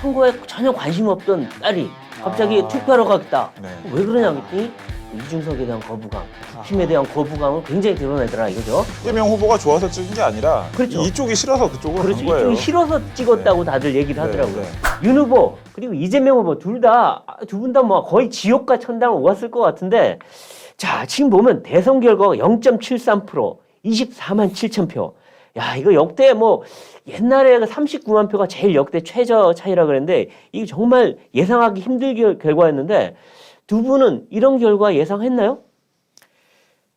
선거에 전혀 관심 없던 딸이 갑자기 투표하러 가겠다. 네. 왜 그러냐 했더니 이준석에 대한 거부감, 힘에 대한 거부감은 굉장히 드러내더라 이거죠. 이재명 후보가 좋아서 찍은 게 아니라 그렇죠. 이쪽이 싫어서 그쪽으로 그렇죠. 간 거예요. 이쪽이 싫어서 찍었다고 다들 얘기를 하더라고요. 네. 윤 후보 그리고 이재명 후보 두 분 다 뭐 거의 지옥과 천당을 오갔을 것 같은데 자 지금 보면 대선 결과가 0.73% 24만 7천 표. 야 이거 역대 뭐 옛날에 39만 표가 제일 역대 최저 차이라 그랬는데 이게 정말 예상하기 힘든 결과였는데 두 분은 이런 결과 예상했나요?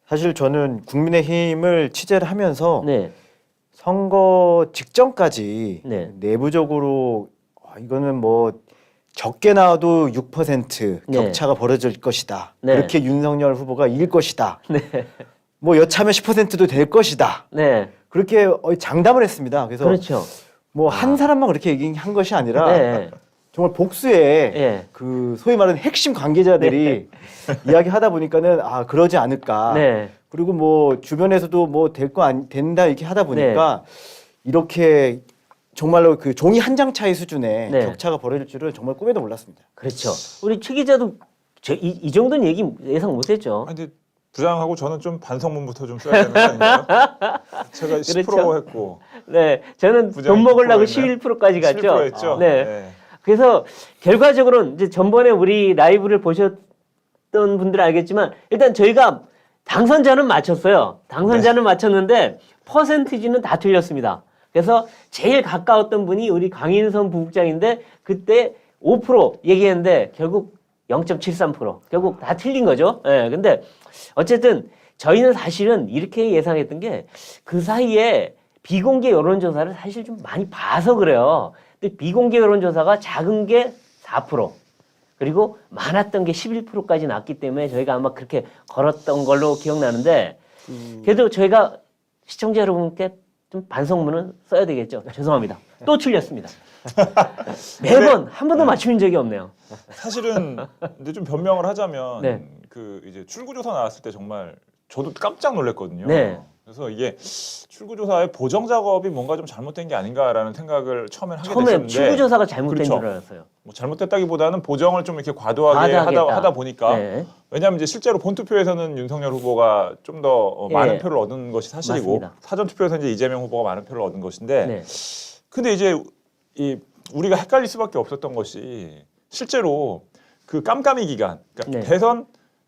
사실 저는 국민의힘을 취재를 하면서 네. 선거 직전까지 네. 내부적으로 이거는 뭐 적게 나와도 6% 네. 격차가 벌어질 것이다. 네. 그렇게 윤석열 후보가 이길 것이다. 네. 뭐 여차하면 10%도 될 것이다. 네. 그렇게 장담을 했습니다. 그래서 그렇죠. 뭐 한 사람만 그렇게 얘기한 것이 아니라 네. 정말 복수의 네. 그 소위 말하는 핵심 관계자들이 이야기하다 보니까는 그러지 않을까. 네. 그리고 뭐 주변에서도 뭐 될 거 된다 이렇게 하다 보니까 이렇게 정말로 그 종이 한 장 차이 수준의 네. 격차가 벌어질 줄은 정말 꿈에도 몰랐습니다. 그렇죠. 우리 최 기자도 이 정도는 얘기 예상 못했죠. 아니, 근데 부장하고 저는 좀 반성문부터 좀 써야 되는 거 아닌가요? 제가 10% 그렇죠. 했고 네, 저는 부장이 돈 먹으려고 10% 11%까지 갔죠. 11% 했죠. 네. 그래서 결과적으로는 이제 전번에 우리 라이브를 보셨던 분들은 알겠지만 일단 저희가 당선자는 맞췄어요. 당선자는 맞췄는데 퍼센티지는 다 틀렸습니다. 그래서 제일 가까웠던 분이 우리 강인선 부국장인데 그때 5% 얘기했는데 결국 0.73% 결국 다 틀린 거죠. 예. 근데 어쨌든 저희는 사실은 이렇게 예상했던 게 그 사이에 비공개 여론조사를 사실 좀 많이 봐서 그래요. 근데 비공개 여론조사가 작은 게 4% 그리고 많았던 게 11%까지 났기 때문에 저희가 아마 그렇게 걸었던 걸로 기억나는데 그래도 저희가 시청자 여러분께 좀 반성문은 써야 되겠죠. 죄송합니다. 또 틀렸습니다. 매번 한 번도 맞추는 적이 없네요. 사실은 근데 좀 변명을 하자면 네. 그 이제 출구조사 나왔을 때 정말 저도 깜짝 놀랐거든요. 네. 그래서 이게 출구조사의 보정 작업이 뭔가 좀 잘못된 게 아닌가라는 생각을 처음에 하게 처음에 됐었는데 출구조사가 잘못된 그렇죠. 줄 알았어요. 뭐 잘못됐다기보다는 보정을 좀 이렇게 과도하게 과다하겠다. 하다 보니까 네. 왜냐하면 이제 실제로 본투표에서는 윤석열 후보가 좀 더 예. 많은 표를 얻은 것이 사실이고 맞습니다. 사전투표에서 이제 이재명 후보가 많은 표를 얻은 것인데 네. 근데 이제 우리가 헷갈릴 수밖에 없었던 것이 실제로 그 깜깜이 기간 그러니까 네. 대선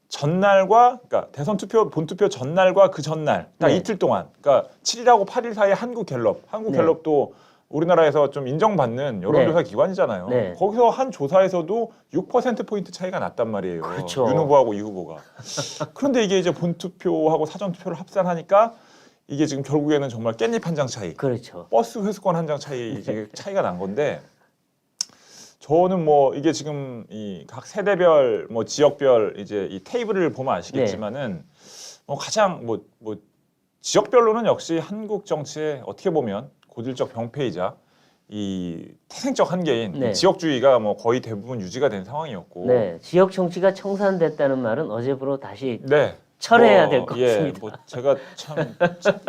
전날과 그러니까 대선 투표 본투표 전날과 그 전날 딱 네. 이틀 동안 그러니까 7일하고 8일 사이에 한국갤럽도 우리나라에서 좀 인정받는 여론조사 기관이잖아요. 네. 거기서 한 조사에서도 6%포인트 차이가 났단 말이에요. 그렇죠. 윤 후보하고 이 후보가. 그런데 이게 이제 본투표하고 사전투표를 합산하니까 이게 지금 결국에는 정말 깻잎 한 장 차이, 그렇죠. 버스 회수권 한 장 차이 이게 차이가 난 건데 저는 뭐 이게 지금 이 각 세대별 뭐 지역별 이제 이 테이블을 보면 아시겠지만은 뭐 가장 뭐 지역별로는 역시 한국 정치의 어떻게 보면 고질적 병폐이자 이 태생적 한계인 네. 이 지역주의가 뭐 거의 대부분 유지가 된 상황이었고 네. 지역 정치가 청산됐다는 말은 어제부로 다시 네. 철회해야 될 것 같습니다. 뭐 제가 참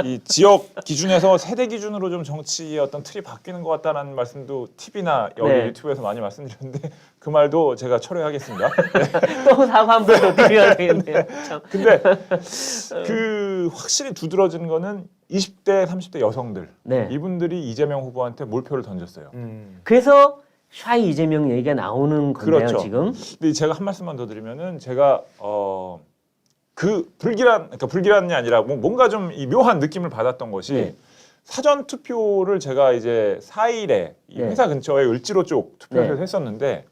이 지역 기준에서 세대 기준으로 좀 정치의 어떤 틀이 바뀌는 것 같다는 말씀도 TV나 여기 네. 유튜브에서 많이 말씀드렸는데 그 말도 제가 철회하겠습니다. 또 사과 한 번 더 드려야 되겠네요. 참. 근데 그 확실히 두드러지는 거는 20대, 30대 여성들 네. 이분들이 이재명 후보한테 몰표를 던졌어요. 그래서 샤이 이재명 얘기가 나오는 건데요, 그렇죠. 지금. 근데 제가 한 말씀만 더 드리면은 제가 그 불길한이 아니라 뭔가 좀 이 묘한 느낌을 받았던 것이 네. 사전 투표를 제가 이제 4일에 이 네. 회사 근처에 을지로 쪽 투표소에서 네. 했었는데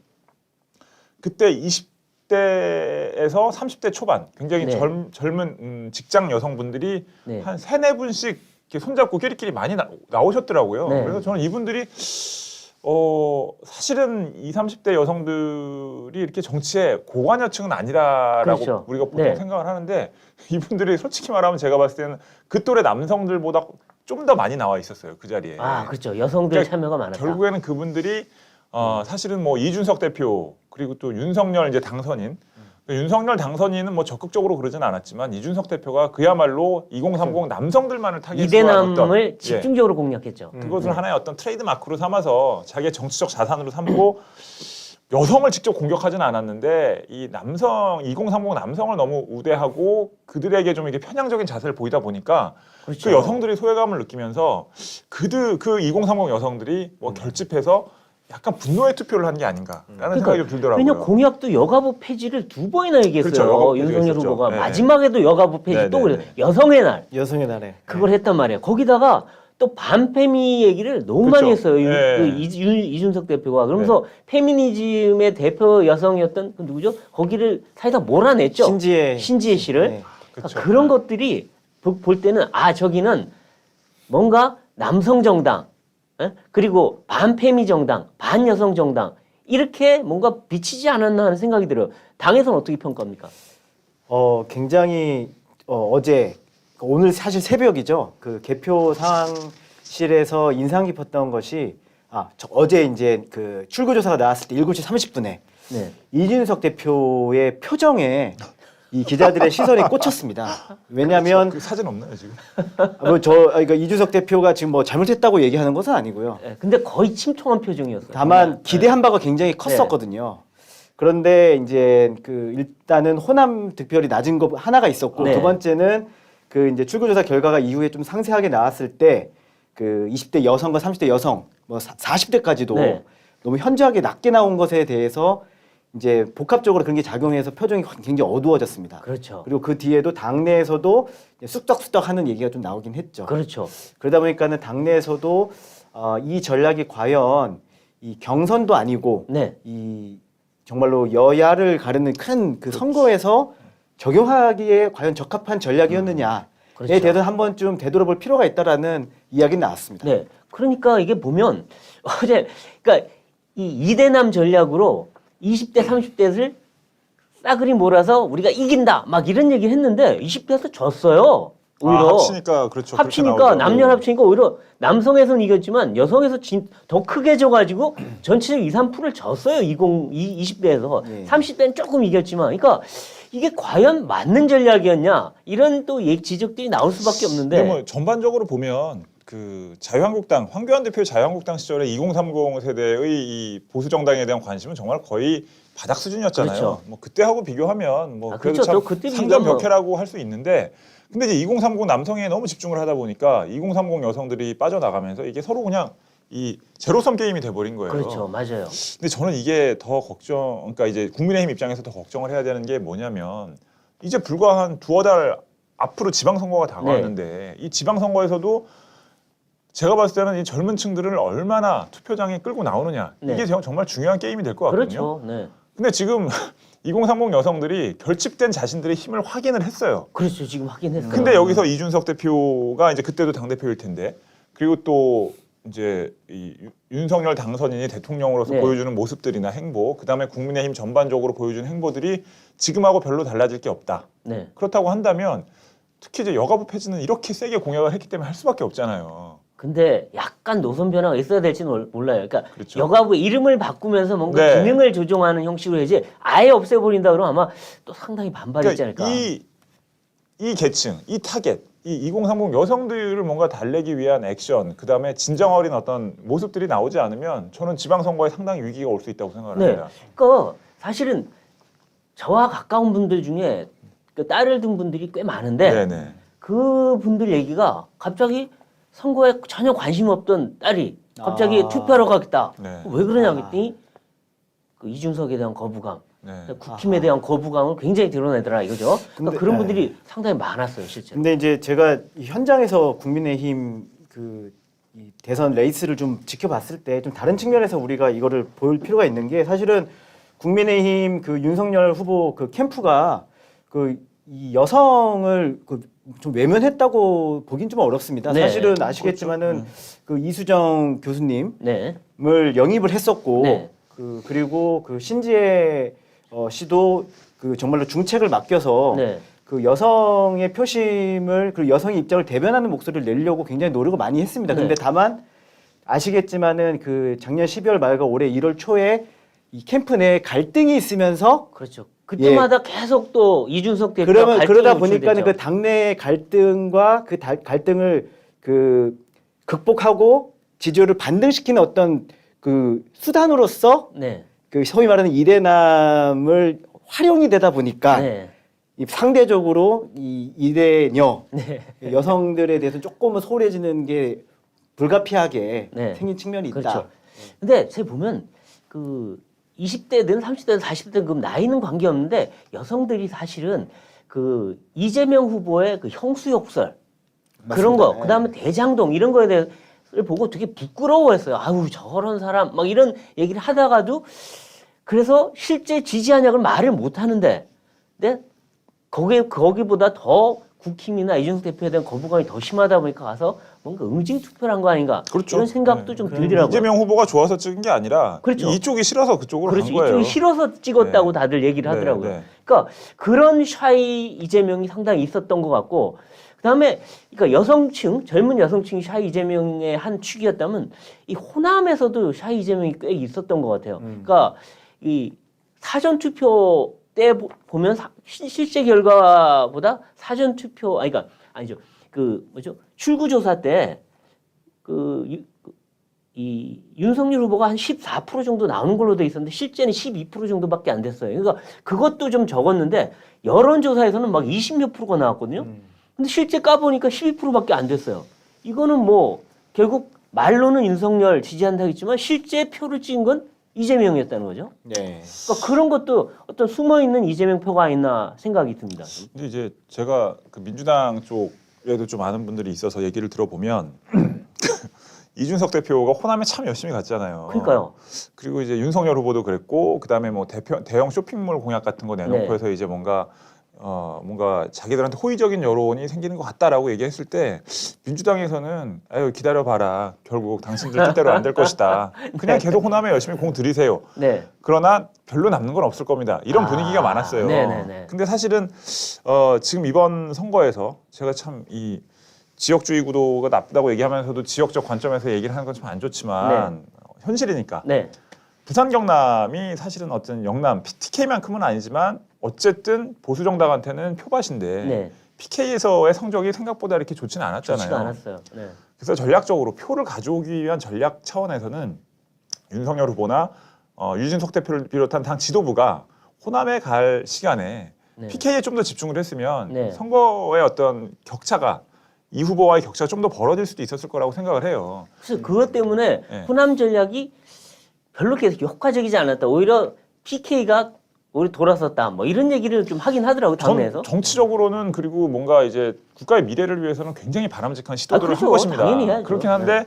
그때 20대에서 30대 초반 굉장히 네. 젊은 직장 여성분들이 네. 한 3-4분씩 이렇게 손잡고 끼리끼리 많이 나오셨더라고요. 네. 그래서 저는 이분들이 사실은 20, 30대 여성들이 이렇게 정치의 고관여층은 아니라라고 그렇죠. 우리가 보통 네. 생각을 하는데 이분들이 솔직히 말하면 제가 봤을 때는 그 또래 남성들보다 좀 더 많이 나와 있었어요. 그 자리에. 아, 그렇죠. 여성들 그러니까 참여가 많았다. 결국에는 그분들이 사실은 뭐 이준석 대표 그리고 또 윤석열 이제 당선인 윤석열 당선인은 뭐 적극적으로 그러진 않았지만 이준석 대표가 그야말로 2030 남성들만을 타깃으로 한 이대남을 어떤 집중적으로 공략했죠. 그것을 하나의 어떤 트레이드 마크로 삼아서 자기의 정치적 자산으로 삼고 여성을 직접 공격하지는 않았는데 이 남성 2030 남성을 너무 우대하고 그들에게 좀 이렇게 편향적인 자세를 보이다 보니까 그렇죠. 그 여성들이 소외감을 느끼면서 그 2030 여성들이 뭐 결집해서 약간 분노의 투표를 한 게 아닌가라는 생각이 좀 들더라고요. 왜냐면 공약도 여가부 폐지를 2번이나 얘기했어요. 그렇죠. 여가부 폐지가 윤석열 있었죠. 후보가 네. 마지막에도 여가부 폐지 네, 또 네, 그래요. 네. 여성의 날 여성의 날에 그걸 했단 말이에요. 거기다가 또 반페미 얘기를 너무 그렇죠. 많이 했어요. 네. 이준석 대표가. 그러면서 페미니즘의 대표 여성이었던 그 누구죠? 거기를 사이다 몰아냈죠. 신지혜 씨를. 네. 그러니까 그런 것들이 볼 때는 저기는 뭔가 남성 정당 그리고 반페미 정당, 반여성 정당 이렇게 뭔가 비치지 않았나 하는 생각이 들어요. 당에서는 어떻게 평가합니까? 굉장히 어제 오늘 사실 새벽이죠. 그 개표 상황실에서 인상 깊었던 것이 어제 이제 그 출구조사가 나왔을 때 7시 30분에 네. 이준석 대표의 표정에 이 기자들의 시선이 꽂혔습니다. 왜냐하면 그 사진 없나요 지금? 그러니까 이준석 대표가 지금 뭐 잘못했다고 얘기하는 것은 아니고요. 네, 근데 거의 침통한 표정이었어요. 다만 기대한 바가 굉장히 컸었거든요. 그런데 이제 그 일단은 호남 득표율이 낮은 거 하나가 있었고 네. 두 번째는 그 이제 출구조사 결과가 이후에 좀 상세하게 나왔을 때 그 20대 여성과 30대 여성 뭐 40대까지도 네. 너무 현저하게 낮게 나온 것에 대해서 이제 복합적으로 그런 게 작용해서 표정이 굉장히 어두워졌습니다. 그렇죠. 그리고 그 뒤에도 당내에서도 쑥덕쑥덕 하는 얘기가 좀 나오긴 했죠. 그렇죠. 그러다 보니까는 당내에서도 이 전략이 과연 이 경선도 아니고 네. 이 정말로 여야를 가르는 큰 그 선거에서 적용하기에 과연 적합한 전략이었느냐에 그렇죠. 대해서 한 번쯤 되돌아볼 필요가 있다라는 이야기는 나왔습니다. 네. 그러니까 이게 보면 어제 그러니까 이 이대남 전략으로 20대 30대를 싸그리 몰아서 우리가 이긴다 막 이런 얘기를 했는데 20대에서 졌어요. 오히려 합치니까 그렇죠. 그렇게 합치니까 나오죠. 남녀 합치니까 오히려 남성에서는 이겼지만 여성에서 더 크게 져가지고 전체적 2, 3%를 졌어요. 20대에서 예. 30대는 조금 이겼지만 그러니까 이게 과연 맞는 전략이었냐 이런 또 지적들이 나올 수밖에 없는데 근데 뭐 전반적으로 보면 그 자유한국당 황교안 대표의 자유한국당 시절에 2030 세대의 이 보수 정당에 대한 관심은 정말 거의 바닥 수준이었잖아요. 그렇죠. 뭐 그때하고 비교하면 뭐 그렇죠. 그래도 참 또 그때 상전벽해라고 할 수 있는데 근데 이제 2030 남성에 너무 집중을 하다 보니까 2030 여성들이 빠져나가면서 이게 서로 그냥 이 제로섬 게임이 돼버린 거예요. 그렇죠, 맞아요. 근데 저는 이게 더 그러니까 이제 국민의힘 입장에서 더 걱정을 해야 되는 게 뭐냐면 이제 불과 한 두어 달 앞으로 지방선거가 다가왔는데 이 지방선거에서도 제가 봤을 때는 이 젊은 층들을 얼마나 투표장에 끌고 나오느냐 네. 이게 정말 중요한 게임이 될 것 같거든요. 그렇죠, 네, 근데 지금 2030 여성들이 결집된 자신들의 힘을 확인을 했어요. 그렇죠. 지금 확인했어요. 근데 여기서 이준석 대표가 이제 그때도 당 대표일 텐데 그리고 또 이제 이 윤석열 당선인이 대통령으로서 네. 보여주는 모습들이나 행보, 그다음에 국민의힘 전반적으로 보여주는 행보들이 지금하고 별로 달라질 게 없다. 네, 그렇다고 한다면 특히 이제 여가부 폐지는 이렇게 세게 공약을 했기 때문에 할 수밖에 없잖아요. 근데 약간 노선 변화가 있어야 될지는 몰라요. 그러니까 그렇죠. 여가부 이름을 바꾸면서 뭔가 네. 기능을 조정하는 형식으로 해야지 아예 없애버린다 그러면 아마 또 상당히 반발이 있지 않을까. 이 계층, 이 타겟, 이 2030 여성들을 뭔가 달래기 위한 액션, 그 다음에 진정 어린 어떤 모습들이 나오지 않으면 저는 지방선거에 상당히 위기가 올 수 있다고 생각을 네. 합니다. 그러니까 사실은 저와 가까운 분들 중에 그 딸을 둔 분들이 꽤 많은데 네네. 그 분들 얘기가 갑자기 선거에 전혀 관심 없던 딸이 갑자기 투표하러 가겠다. 네. 왜 그러냐 그랬더니 그 이준석에 대한 거부감, 네. 국힘에 대한 거부감을 굉장히 드러내더라 이거죠. 그러니까 근데- 그런 네. 분들이 상당히 많았어요 실제로. 근데 이제 제가 이 현장에서 국민의힘 이 대선 레이스를 좀 지켜봤을 때 좀 다른 측면에서 우리가 이거를 볼 필요가 있는 게 사실은 국민의힘 그 윤석열 후보 그 캠프가 그 이 여성을 좀 외면했다고 보긴 좀 어렵습니다. 네. 사실은 아시겠지만은 그 이수정 교수님을 네. 영입을 했었고 네. 그리고 그 신지혜 씨도 그 정말로 중책을 맡겨서 네. 그 여성의 표심을 그 여성의 입장을 대변하는 목소리를 내려고 굉장히 노력을 많이 했습니다. 네. 근데 다만 아시겠지만은 그 작년 12월 말과 올해 1월 초에 이 캠프 내에 갈등이 있으면서 그렇죠. 그때마다 계속 또 이준석 대표가 그러면 그러다 갈등이 보니까는 유출됐죠. 그 당내 갈등과 그 갈등을 그 극복하고 지지율을 반등시키는 어떤 그 수단으로서 네. 그 소위 말하는 이대남을 활용이 되다 보니까 네. 이 상대적으로 이 이대녀 네. 여성들에 대해서 조금은 소홀해지는 게 불가피하게 네. 생긴 측면이 있다. 그렇죠. 근데 제가 보면 그 20대든 30대든 40대든 그 나이는 관계없는데 여성들이 사실은 그 이재명 후보의 그 형수욕설 그런 맞습니다. 거, 그다음에 대장동 이런 거에 대해서 보고 되게 부끄러워했어요. 아우 저런 사람 막 이런 얘기를 하다가도 그래서 실제 지지하냐고 말을 못 하는데, 근데 거기보다 더 국힘이나 이준석 대표에 대한 거부감이 더 심하다 보니까 가서 뭔가 응징 투표를 한 거 아닌가 그렇죠. 이런 생각도 네. 좀 들더라고요. 이재명 후보가 좋아서 찍은 게 아니라 그렇죠. 이쪽이 싫어서 그쪽으로 그렇죠. 간 거예요. 이쪽이 싫어서 찍었다고 네. 다들 얘기를 네, 하더라고요. 네. 그러니까 그런 샤이 이재명이 상당히 있었던 것 같고, 그다음에 그러니까 여성층, 젊은 여성층이 샤이 이재명의 한 축이었다면 이 호남에서도 샤이 이재명이 꽤 있었던 것 같아요. 그러니까 이 사전 투표 때 보면 실제 결과보다 사전 투표 그러니까 아니죠. 그 뭐죠? 출구조사 때 이 윤석열 후보가 한 14% 정도 나오는 걸로 돼 있었는데 실제는 12% 정도밖에 안 됐어요. 그러니까 그것도 좀 적었는데 여론조사에서는 막 20몇 프로가 나왔거든요. 근데 실제 까보니까 12%밖에 안 됐어요. 이거는 뭐 결국 말로는 윤석열 지지한다 했지만 실제 표를 찍은 건 이재명이었다는 거죠. 네. 그러니까 그런 것도 어떤 숨어 있는 이재명 표가 아니나 생각이 듭니다. 근데 이제 제가 그 민주당 쪽에도 좀 아는 분들이 있어서 얘기를 들어보면 이준석 대표가 호남에 참 열심히 갔잖아요. 그러니까요. 그리고 이제 윤석열 후보도 그랬고 그다음에 뭐 대형 쇼핑몰 공약 같은 거 내놓고 네. 해서 이제 뭔가 자기들한테 호의적인 여론이 생기는 것 같다라고 얘기했을 때 민주당에서는 아유 기다려봐라 결국 당신들 뜻대로 안 될 것이다. 그냥 계속 호남에 열심히 공 들이세요. 네. 그러나 별로 남는 건 없을 겁니다. 이런 분위기가 많았어요. 네네네. 근데 사실은 지금 이번 선거에서 제가 참 이 지역주의 구도가 나쁘다고 얘기하면서도 지역적 관점에서 얘기를 하는 건 좀 안 좋지만 현실이니까 네. 부산 경남이 사실은 어떤 영남 TK만큼은 아니지만 어쨌든 보수 정당한테는 표밭인데 네. PK에서의 성적이 생각보다 이렇게 좋지는 않았잖아요. 좋지가 않았어요. 네. 그래서 전략적으로 표를 가져오기 위한 전략 차원에서는 윤석열 후보나 유진석 대표를 비롯한 당 지도부가 호남에 갈 시간에 네. PK에 좀 더 집중을 했으면 네. 선거의 어떤 격차가 이 후보와의 격차가 좀 더 벌어질 수도 있었을 거라고 생각을 해요. 그래서 그것 때문에 네. 호남 전략이 별로 계속 효과적이지 않았다. 오히려 PK가 오히려 돌아섰다. 뭐 이런 얘기를 좀 하긴 하더라고요. 당내에서. 정치적으로는 그리고 뭔가 이제 국가의 미래를 위해서는 굉장히 바람직한 시도들을 그렇죠. 한 것입니다. 당연히 해야죠. 그렇긴 한데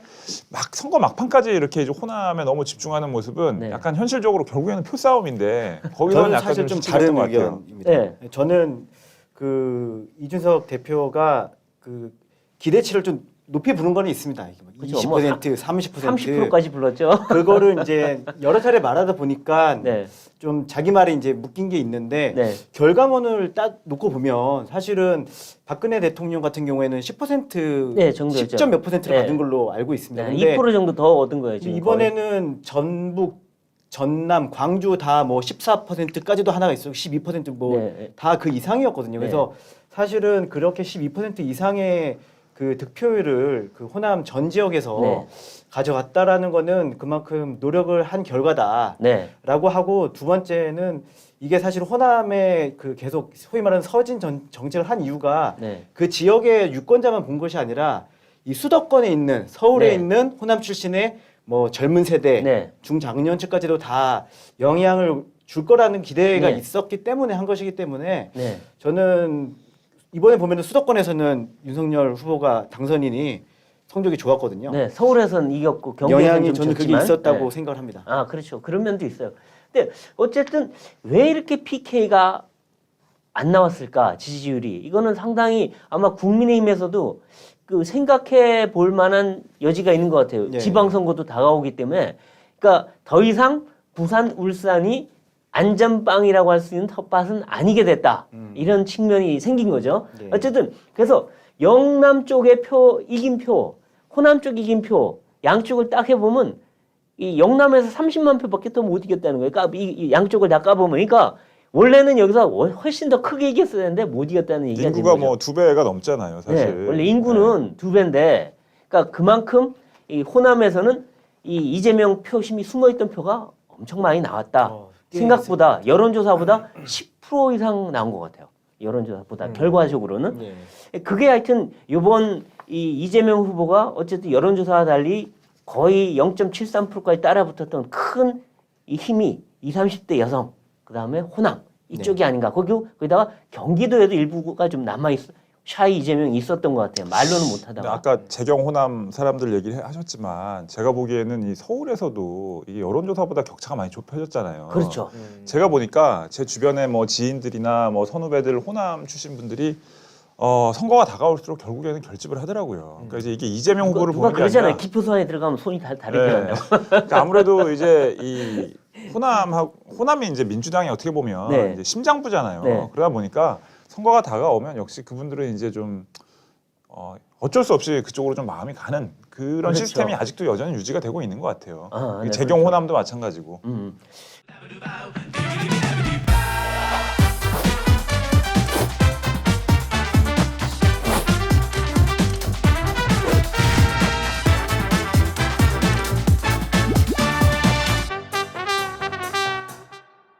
막 선거 막판까지 이렇게 이제 호남에 너무 집중하는 모습은 네. 약간 현실적으로 결국에는 표 싸움인데 거기서는 저는 약간 사실 좀 실책했던 다른 것 같아요. 의견입니다. 네. 저는 그 이준석 대표가 그 기대치를 좀 높이 부른 거는 있습니다. 그렇죠. 20%, 뭐 30%. 30%까지 불렀죠. 그거를 이제 여러 차례 말하다 보니까 네. 좀 자기 말에 이제 묶인 게 있는데 네. 결과문을 딱 놓고 보면 사실은 박근혜 대통령 같은 경우에는 10% 네, 정도였죠. 10점 몇 %를 네. 받은 걸로 알고 있습니다. 네. 근데 2% 정도 더 얻은 거예요. 지금 이번에는 전북, 전남, 광주 다 뭐 14%까지도 하나가 있어요. 12%뭐 네. 다 그 이상이었거든요. 그래서 사실은 그렇게 12% 이상의 그 득표율을 그 호남 전 지역에서 네. 가져갔다라는 거는 그만큼 노력을 한 결과다라고 네. 하고, 두 번째는 이게 사실 호남에 그 계속 소위 말하는 서진 정책을 한 이유가 네. 그 지역의 유권자만 본 것이 아니라 이 수도권에 있는 서울에 네. 있는 호남 출신의 뭐 젊은 세대, 네. 중장년층까지도 다 영향을 줄 거라는 기대가 네. 있었기 때문에 한 것이기 때문에 네. 저는 이번에 보면은 수도권에서는 윤석열 후보가 당선인이 성적이 좋았거든요. 네. 서울에서는 이겼고 경기에서는 영향이 좀 저는 그게 졌지만, 있었다고 네. 생각을 합니다. 아, 그렇죠. 그런 면도 있어요. 근데 어쨌든 왜 이렇게 PK가 안 나왔을까? 지지율이. 이거는 상당히 아마 국민의힘에서도 그 생각해 볼 만한 여지가 있는 것 같아요. 네. 지방선거도 다가오기 때문에. 그러니까 더 이상 부산, 울산이 안전빵이라고 할 수 있는 텃밭은 아니게 됐다. 이런 측면이 생긴 거죠. 네. 어쨌든 그래서 영남 쪽의 이긴 표, 호남 쪽 이긴 표 양쪽을 딱 해보면 이 영남에서 30만 표밖에 더 못 이겼다는 거예요. 그러니까 이 양쪽을 다 까보면, 그러니까 원래는 여기서 훨씬 더 크게 이겼어야 되는데 못 이겼다는 얘기가 인구가 된 거죠. 뭐 2배가 넘잖아요, 사실. 네, 원래 인구는 2배인데, 그러니까 그만큼 이 호남에서는 이 이재명 표심이 숨어있던 표가 엄청 많이 나왔다. 생각보다 여론조사보다 10% 이상 나온 것 같아요. 여론조사보다 결과적으로는. 네. 그게 하여튼 이번 이 이재명 후보가 어쨌든 여론조사와 달리 거의 0.73%까지 따라붙었던 큰 이 힘이 20, 30대 여성, 그 다음에 호남 이쪽이 아닌가. 거기다가 경기도에도 일부가 좀 남아 있어. 샤이 이재명이 있었던 것 같아요. 말로는 근데 못하다가. 아까 재경 호남 사람들 얘기를 하셨지만 제가 보기에는 이 서울에서도 이게 여론조사보다 격차가 많이 좁혀졌잖아요. 그렇죠. 제가 보니까 제 주변에 뭐 지인들이나 뭐 선후배들 호남 출신 분들이 선거가 다가올수록 결국에는 결집을 하더라고요. 그러니까 이제 이게 이재명 후보를 누가 보는 게 그러잖아요. 아니라 기표소환에 들어가면 손이 다르게 네. 난다고. 그러니까 아무래도 이제 이 호남이 이제 민주당이 어떻게 보면 네. 이제 심장부잖아요. 네. 그러다 보니까 선거가 다가오면 역시 그분들은 이제 좀 어쩔 수 없이 그쪽으로 좀 마음이 가는 그런 그렇죠. 시스템이 아직도 여전히 유지가 되고 있는 것 같아요. 아, 네, 재경 그렇죠. 호남도 마찬가지고.